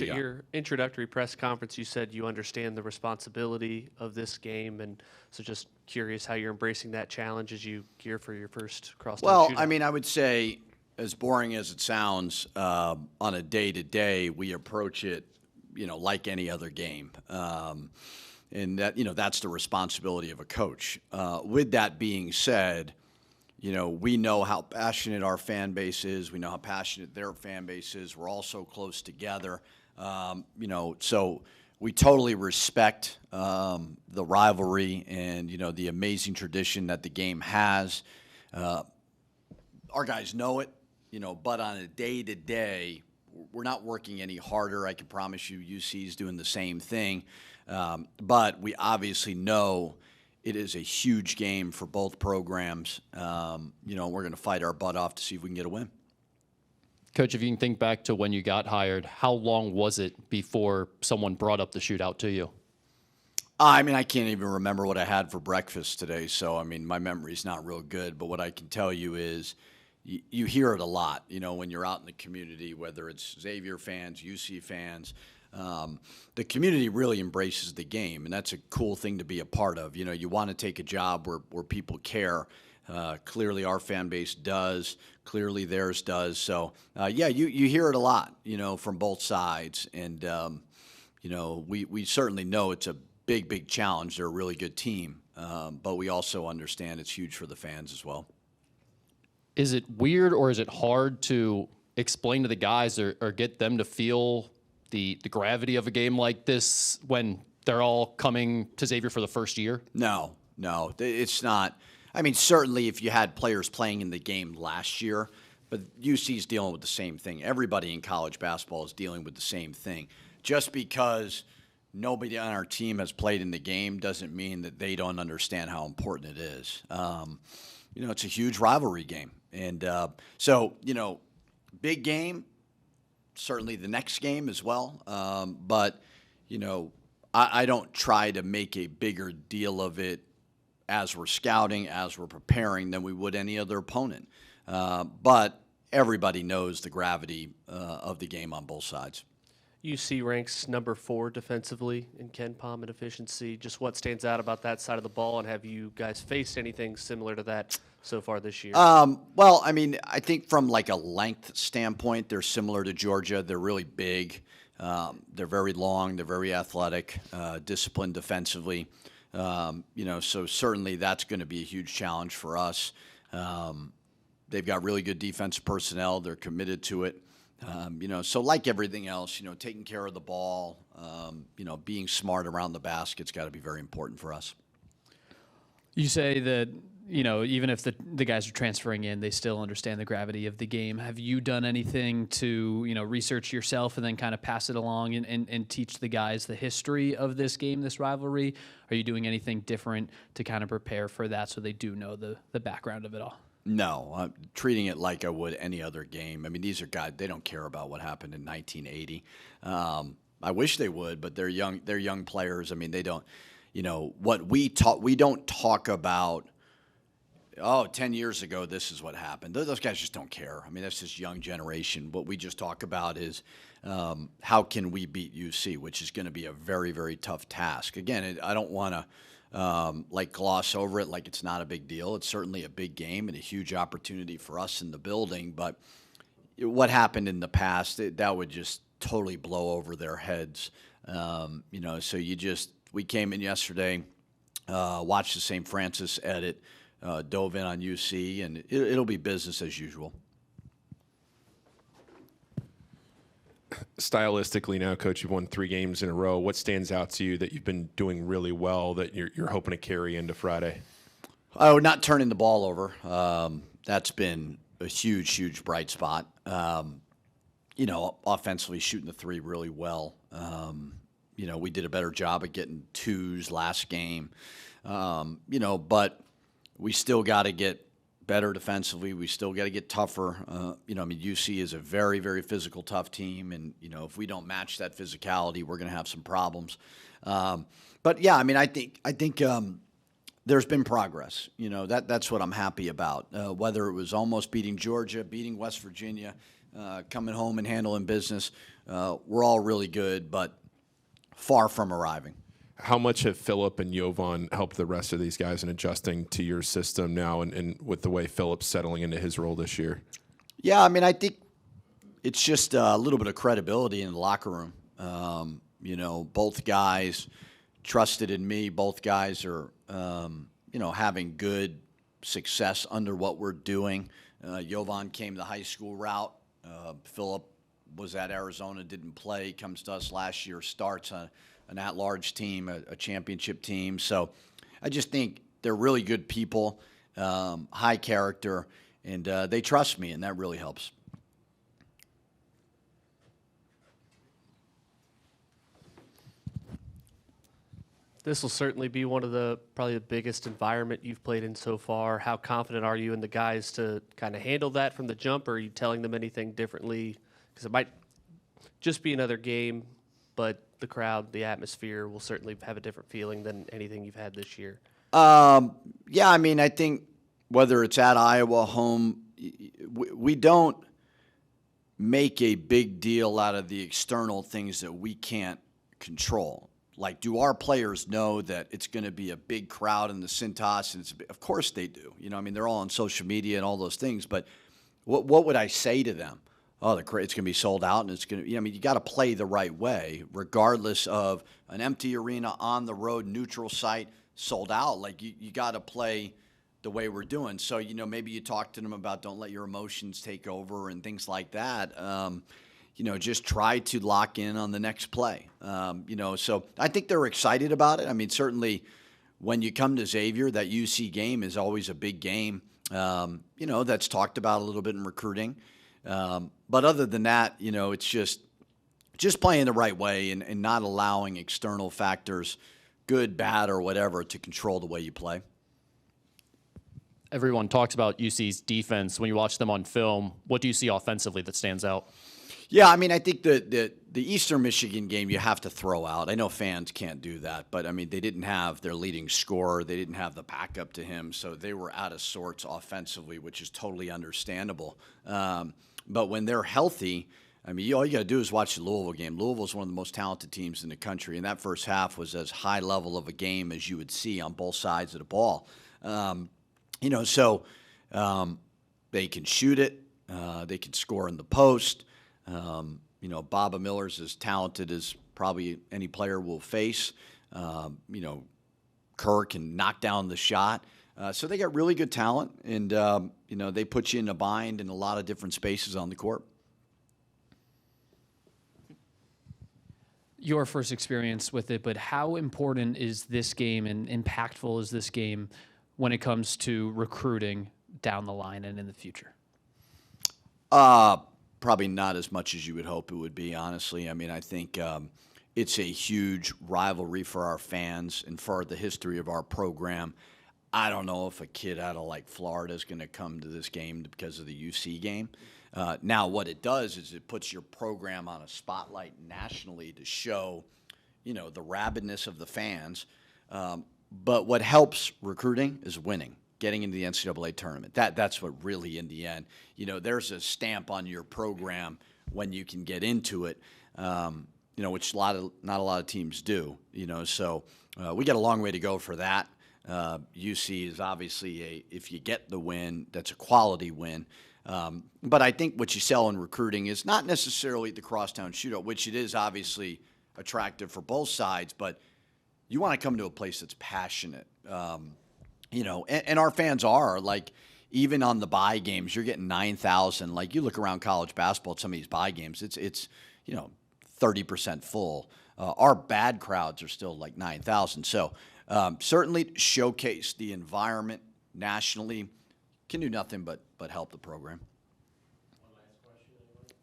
Coach, at your introductory press conference, you said you understand the responsibility of this game, and so just curious how you're embracing that challenge as you gear for your first crosstown shootout. I mean, I would say, as boring as it sounds, on a day-to-day, we approach it, like any other game. And that, that's the responsibility of a coach. With that being said, we know how passionate our fan base is. We know how passionate their fan base is. We're all so close together. So we totally respect the rivalry and, the amazing tradition that the game has. Our guys know it, but on a day-to-day, we're not working any harder. I can promise you UC is doing the same thing. But we obviously know it is a huge game for both programs. We're going to fight our butt off to see if we can get a win. Coach, if you can think back to when you got hired, how long was it before someone brought up the shootout to you? I mean, I can't even remember what I had for breakfast today, so, I mean, my memory's not real good. But what I can tell you is you hear it a lot, when you're out in the community, whether it's Xavier fans, UC fans. The community really embraces the game, and that's a cool thing to be a part of. You want to take a job where people care. Clearly our fan base does. Clearly theirs does. So, you hear it a lot, from both sides. And, we certainly know it's a big challenge. They're a really good team, but we also understand it's huge for the fans as well. Is it weird or is it hard to explain to the guys or get them to feel the gravity of a game like this when they're all coming to Xavier for the first year? No, it's not. I mean, certainly if you had players playing in the game last year, but UC's dealing with the same thing. Everybody in college basketball is dealing with the same thing. Just because nobody on our team has played in the game doesn't mean that they don't understand how important it is. It's a huge rivalry game. And so, big game, certainly the next game as well. But, I don't try to make a bigger deal of it as we're scouting, as we're preparing than we would any other opponent. But everybody knows the gravity of the game on both sides. UC ranks number 4 defensively in KenPom and efficiency. Just what stands out about that side of the ball, and have you guys faced anything similar to that so far this year? Well, I mean, I think from like a length standpoint, they're similar to Georgia. They're really big. They're very long. They're very athletic, disciplined defensively. So certainly that's going to be a huge challenge for us. They've got really good defensive personnel. They're committed to it. So like everything else, taking care of the ball, being smart around the basket's got to be very important for us. You say that, even if the guys are transferring in, they still understand the gravity of the game. Have you done anything to, research yourself and then kind of pass it along and teach the guys the history of this game, this rivalry? Are you doing anything different to kind of prepare for that so they do know the background of it all? No, I'm treating it like I would any other game. I mean, these are guys, they don't care about what happened in 1980. I wish they would, but they're young players. I mean, they don't, what we don't talk about, 10 years ago, this is what happened. Those guys just don't care. I mean, that's this young generation. What we just talk about is how can we beat UC, which is going to be a very, very tough task. Again, I don't want to gloss over it like it's not a big deal. It's certainly a big game and a huge opportunity for us in the building. But what happened in the past, that would just totally blow over their heads. So we came in yesterday, watched the St. Francis edit, dove in on UC, and it'll be business as usual. Stylistically now, Coach, you've won 3 games in a row. What stands out to you that you've been doing really well that you're hoping to carry into Friday? Oh, not turning the ball over. That's been a huge bright spot. Offensively shooting the 3 really well. We did a better job of getting 2s last game. But we still got to get better defensively. We still got to get tougher. UC is a very, very physical, tough team, and if we don't match that physicality, we're going to have some problems. But yeah, I mean, I think there's been progress. That's what I'm happy about. Whether it was almost beating Georgia, beating West Virginia, coming home and handling business, we're all really good, but far from arriving. How much have Phillip and Jovan helped the rest of these guys in adjusting to your system now and with the way Phillip's settling into his role this year? Yeah, I mean, I think it's just a little bit of credibility in the locker room. Both guys trusted in me. Both guys are, having good success under what we're doing. Jovan came the high school route. Phillip was at Arizona, didn't play, comes to us last year, starts an at-large team, a championship team. So I just think they're really good people, high character, and they trust me, and that really helps. This will certainly be one of probably the biggest environment you've played in so far. How confident are you in the guys to kind of handle that from the jump, or are you telling them anything differently? Because it might just be another game, but the crowd, the atmosphere will certainly have a different feeling than anything you've had this year. Yeah, I mean, I think whether it's at Iowa, home, we don't make a big deal out of the external things that we can't control. Like, do our players know that it's going to be a big crowd in the Cintas? And of course they do. They're all on social media and all those things. But what would I say to them? Oh, it's going to be sold out, and it's going to. You got to play the right way, regardless of an empty arena, on the road, neutral site, sold out. Like you got to play the way we're doing. So maybe you talk to them about don't let your emotions take over and things like that. Just try to lock in on the next play. So I think they're excited about it. I mean, certainly when you come to Xavier, that UC game is always a big game. That's talked about a little bit in recruiting. But other than that, it's just playing the right way and not allowing external factors, good, bad, or whatever, to control the way you play. Everyone talks about UC's defense. When you watch them on film, what do you see offensively that stands out? Yeah, I mean, I think the Eastern Michigan game you have to throw out. I know fans can't do that, but, I mean, they didn't have their leading scorer. They didn't have the backup to him, so they were out of sorts offensively, which is totally understandable. But when they're healthy, I mean, all you got to do is watch the Louisville game. Louisville's one of the most talented teams in the country, and that first half was as high level of a game as you would see on both sides of the ball. They can shoot it. They can score in the post. Baba Miller's as talented as probably any player will face. Kerr can knock down the shot. So they got really good talent, and, they put you in a bind in a lot of different spaces on the court. Your first experience with it, but how important is this game and impactful is this game when it comes to recruiting down the line and in the future? Probably not as much as you would hope it would be, honestly. I mean, I think it's a huge rivalry for our fans and for the history of our program. I don't know if a kid out of, Florida is going to come to this game because of the UC game. Now, what it does is it puts your program on a spotlight nationally to show, the rabidness of the fans. But what helps recruiting is winning. Getting into the NCAA tournament. That's what really, in the end, there's a stamp on your program when you can get into it, which not a lot of teams do. So we got a long way to go for that. UC is obviously if you get the win, that's a quality win. But I think what you sell in recruiting is not necessarily the Crosstown Shootout, which it is obviously attractive for both sides, but you want to come to a place that's passionate. And our fans are, even on the bye games, you're getting 9,000. You look around college basketball at some of these bye games, it's 30% full. Our bad crowds are still 9,000. So certainly showcase the environment nationally. Can do nothing but help the program.